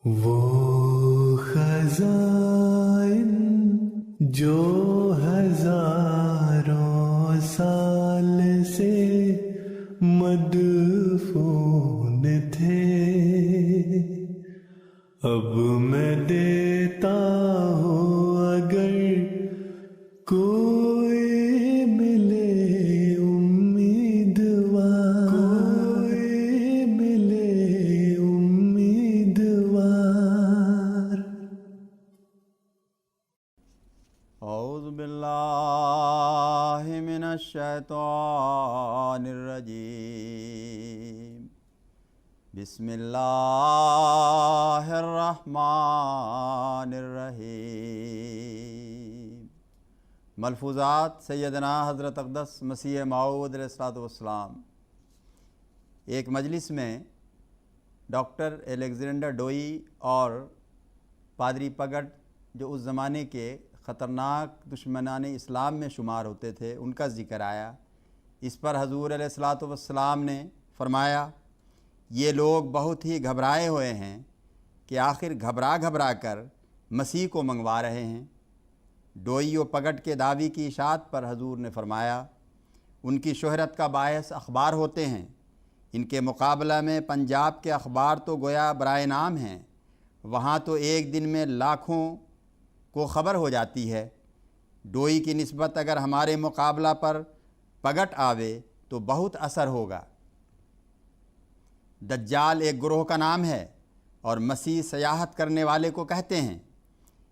وہ خزائن جو ہزاروں سال سے مدفون تھے، اب میں دیتا ہوں اگر کوئی ملے امیدوار، کوئی ملے امیدوار۔ اعوذ باللہ من الشیطان الرجیم، بسم اللہ الرحمن الرحیم۔ ملفوظات سیدنا حضرت اقدس مسیح موعود علیہ الصلوۃ والسلام۔ ایک مجلس میں ڈاکٹر الیگزینڈر ڈوئی اور پادری پگٹ، جو اس زمانے کے خطرناک دشمنان اسلام میں شمار ہوتے تھے، ان کا ذکر آیا۔ اس پر حضور علیہ الصلوۃ والسلام نے فرمایا، یہ لوگ بہت ہی گھبرائے ہوئے ہیں کہ آخر گھبرا کر مسیح کو منگوا رہے ہیں۔ ڈوئی و پگٹ کے دعوی کی اشاعت پر حضور نے فرمایا، ان کی شہرت کا باعث اخبار ہوتے ہیں، ان کے مقابلہ میں پنجاب کے اخبار تو گویا برائے نام ہیں، وہاں تو ایک دن میں لاکھوں کو خبر ہو جاتی ہے۔ ڈوئی کی نسبت اگر ہمارے مقابلہ پر پگٹ آوے تو بہت اثر ہوگا۔ دجال ایک گروہ کا نام ہے اور مسیح سیاحت کرنے والے کو کہتے ہیں۔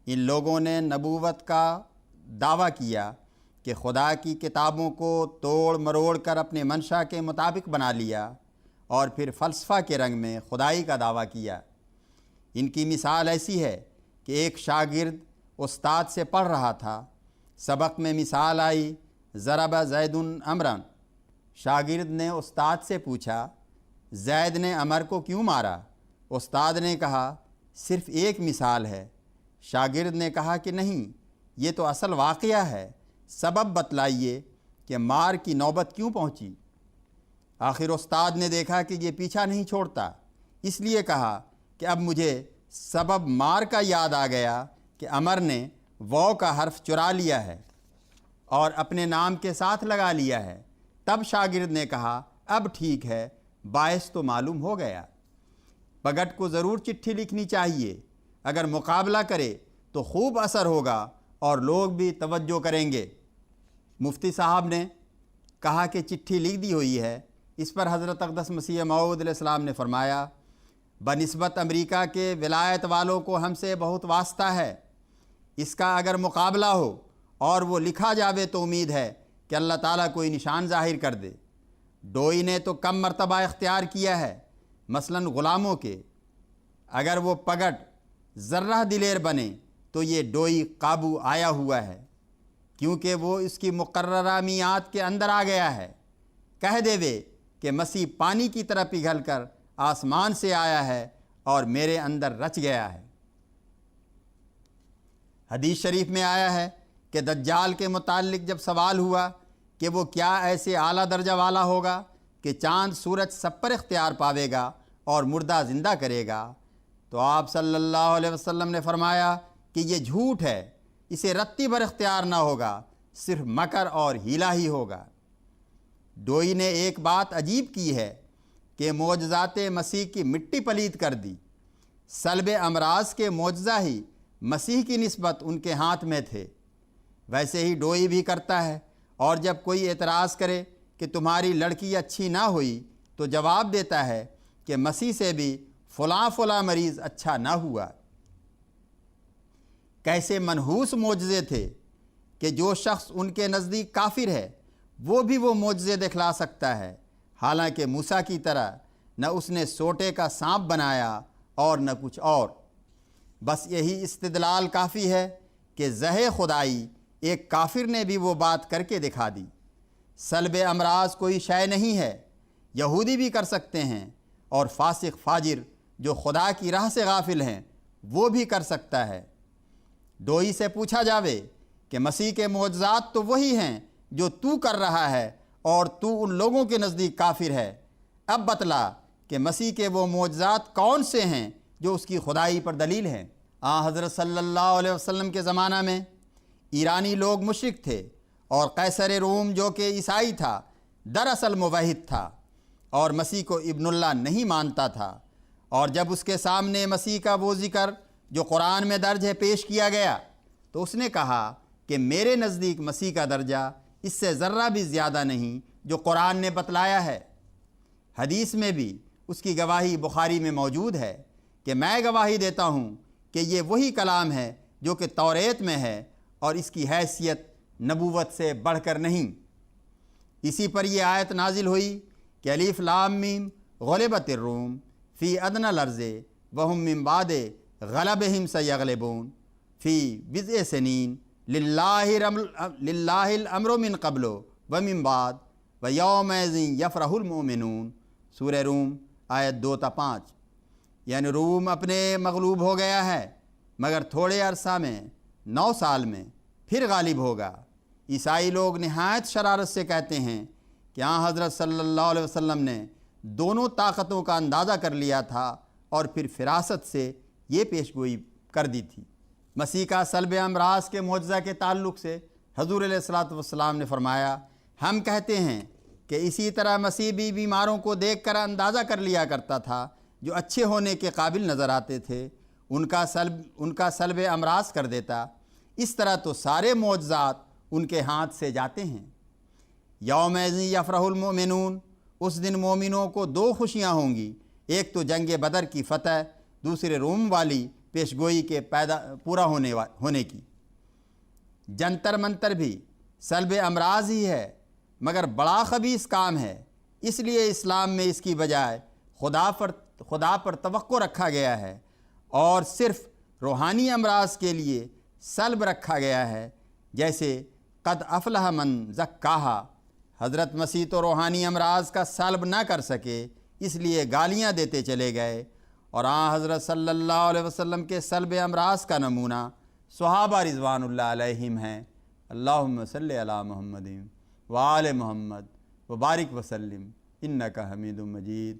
ان لوگوں نے نبوت کا دعویٰ کیا کہ خدا کی کتابوں کو توڑ مروڑ کر اپنے منشا کے مطابق بنا لیا اور پھر فلسفہ کے رنگ میں خدائی کا دعویٰ کیا۔ ان کی مثال ایسی ہے کہ ایک شاگرد استاد سے پڑھ رہا تھا، سبق میں مثال آئی ضرب زید عمرا۔ شاگرد نے استاد سے پوچھا، زید نے عمر کو کیوں مارا؟ استاد نے کہا، صرف ایک مثال ہے۔ شاگرد نے کہا کہ نہیں، یہ تو اصل واقعہ ہے، سبب بتلائیے کہ مار کی نوبت کیوں پہنچی؟ آخر استاد نے دیکھا کہ یہ پیچھا نہیں چھوڑتا، اس لیے کہا کہ اب مجھے سبب مار کا یاد آ گیا کہ عمر نے واو کا حرف چرا لیا ہے اور اپنے نام کے ساتھ لگا لیا ہے۔ تب شاگرد نے کہا، اب ٹھیک ہے، باعث تو معلوم ہو گیا۔ پگٹ کو ضرور چٹھی لکھنی چاہیے، اگر مقابلہ کرے تو خوب اثر ہوگا اور لوگ بھی توجہ کریں گے۔ مفتی صاحب نے کہا کہ چٹھی لکھ دی ہوئی ہے۔ اس پر حضرت اقدس مسیح موعود علیہ السلام نے فرمایا، بنسبت امریکہ کے ولایت والوں کو ہم سے بہت واسطہ ہے، اس کا اگر مقابلہ ہو اور وہ لکھا جاوے تو امید ہے کہ اللہ تعالیٰ کوئی نشان ظاہر کر دے۔ ڈوئی نے تو کم مرتبہ اختیار کیا ہے، مثلاً غلاموں کے۔ اگر وہ پگٹ ذرہ دلیر بنے تو یہ ڈوئی قابو آیا ہوا ہے، کیونکہ وہ اس کی مقررہ میعاد کے اندر آ گیا ہے۔ کہہ دے وے کہ مسیح پانی کی طرح پگھل کر آسمان سے آیا ہے اور میرے اندر رچ گیا ہے۔ حدیث شریف میں آیا ہے کہ دجال کے متعلق جب سوال ہوا کہ وہ کیا ایسے اعلیٰ درجہ والا ہوگا کہ چاند سورج سب پر اختیار پاوے گا اور مردہ زندہ کرے گا، تو آپ صلی اللہ علیہ وسلم نے فرمایا کہ یہ جھوٹ ہے، اسے رتی بھر اختیار نہ ہوگا، صرف مکر اور ہیلا ہی ہوگا۔ ڈوئی نے ایک بات عجیب کی ہے کہ معجزات مسیح کی مٹی پلید کر دی۔ سلب امراض کے معجزہ ہی مسیح کی نسبت ان کے ہاتھ میں تھے۔ ویسے ہی ڈوئی بھی کرتا ہے، اور جب کوئی اعتراض کرے کہ تمہاری لڑکی اچھی نہ ہوئی تو جواب دیتا ہے کہ مسیح سے بھی فلاں مریض اچھا نہ ہوا۔ کیسے منحوس معجزے تھے کہ جو شخص ان کے نزدیک کافر ہے وہ بھی وہ معجزے دکھلا سکتا ہے، حالانکہ موسیٰ کی طرح نہ اس نے سوٹے کا سانپ بنایا اور نہ کچھ اور۔ بس یہی استدلال کافی ہے کہ زہ خدائی ایک کافر نے بھی وہ بات کر کے دکھا دی۔ سلب امراض کوئی شے نہیں ہے، یہودی بھی کر سکتے ہیں، اور فاسق فاجر جو خدا کی راہ سے غافل ہیں وہ بھی کر سکتا ہے۔ ڈوئی سے پوچھا جاوے کہ مسیح کے معجزات تو وہی ہیں جو تو کر رہا ہے اور تو ان لوگوں کے نزدیک کافر ہے، اب بتلا کہ مسیح کے وہ معجزات کون سے ہیں جو اس کی خدائی پر دلیل ہیں۔ حضرت صلی اللہ علیہ وسلم کے زمانہ میں ایرانی لوگ مشرک تھے، اور قیصر روم جو کہ عیسائی تھا دراصل موحد تھا اور مسیح کو ابن اللہ نہیں مانتا تھا، اور جب اس کے سامنے مسیح کا وہ ذکر جو قرآن میں درج ہے پیش کیا گیا تو اس نے کہا کہ میرے نزدیک مسیح کا درجہ اس سے ذرہ بھی زیادہ نہیں جو قرآن نے بتلایا ہے۔ حدیث میں بھی اس کی گواہی بخاری میں موجود ہے کہ میں گواہی دیتا ہوں کہ یہ وہی کلام ہے جو کہ توریت میں ہے، اور اس کی حیثیت نبوت سے بڑھ کر نہیں۔ اسی پر یہ آیت نازل ہوئی کہ الف لام میم غلبت الروم فی ادنی الارض وہم من بعد غلبہم سیغلبون فی بضع سنین للہ الامر من قبل ومن بعد ویومئذ یفرح المؤمنون۔ سورہ روم آیت 2-5۔ یعنی روم اپنے مغلوب ہو گیا ہے، مگر تھوڑے عرصہ میں 9 سال میں پھر غالب ہوگا۔ عیسائی لوگ نہایت شرارت سے کہتے ہیں کہ حضرت صلی اللہ علیہ وسلم نے دونوں طاقتوں کا اندازہ کر لیا تھا اور پھر فراست سے یہ پیشگوئی کر دی تھی۔ مسیح کا صلب امراض کے معجزہ کے تعلق سے حضور علیہ الصلوۃ والسلام نے فرمایا، ہم کہتے ہیں کہ اسی طرح مسیح بھی بیماروں کو دیکھ کر اندازہ کر لیا کرتا تھا جو اچھے ہونے کے قابل نظر آتے تھے، ان کا صلب امراض کر دیتا۔ اس طرح تو سارے معجزات ان کے ہاتھ سے جاتے ہیں۔ یومئذ یفرح المؤمنون، اس دن مومنوں کو 2 خوشیاں ہوں گی، ایک تو جنگ بدر کی فتح، دوسرے روم والی پیشگوئی کے پورا ہونے کی۔ جنتر منتر بھی صلب امراض ہی ہے، مگر بڑا خبیث کام ہے، اس لیے اسلام میں اس کی بجائے خدا پر توقع رکھا گیا ہے، اور صرف روحانی امراض کے لیے صلب رکھا گیا ہے، جیسے قد افلح من زکاہا۔ حضرت مسیح تو روحانی امراض کا صلب نہ کر سکے، اس لیے گالیاں دیتے چلے گئے، اور حضرت صلی اللہ علیہ وسلم کے صلب امراض کا نمونہ صحابہ رضوان اللہ علیہم ہیں۔ اللہم صلی علی محمد وآل محمد وبارک وسلم انک حمید مجید۔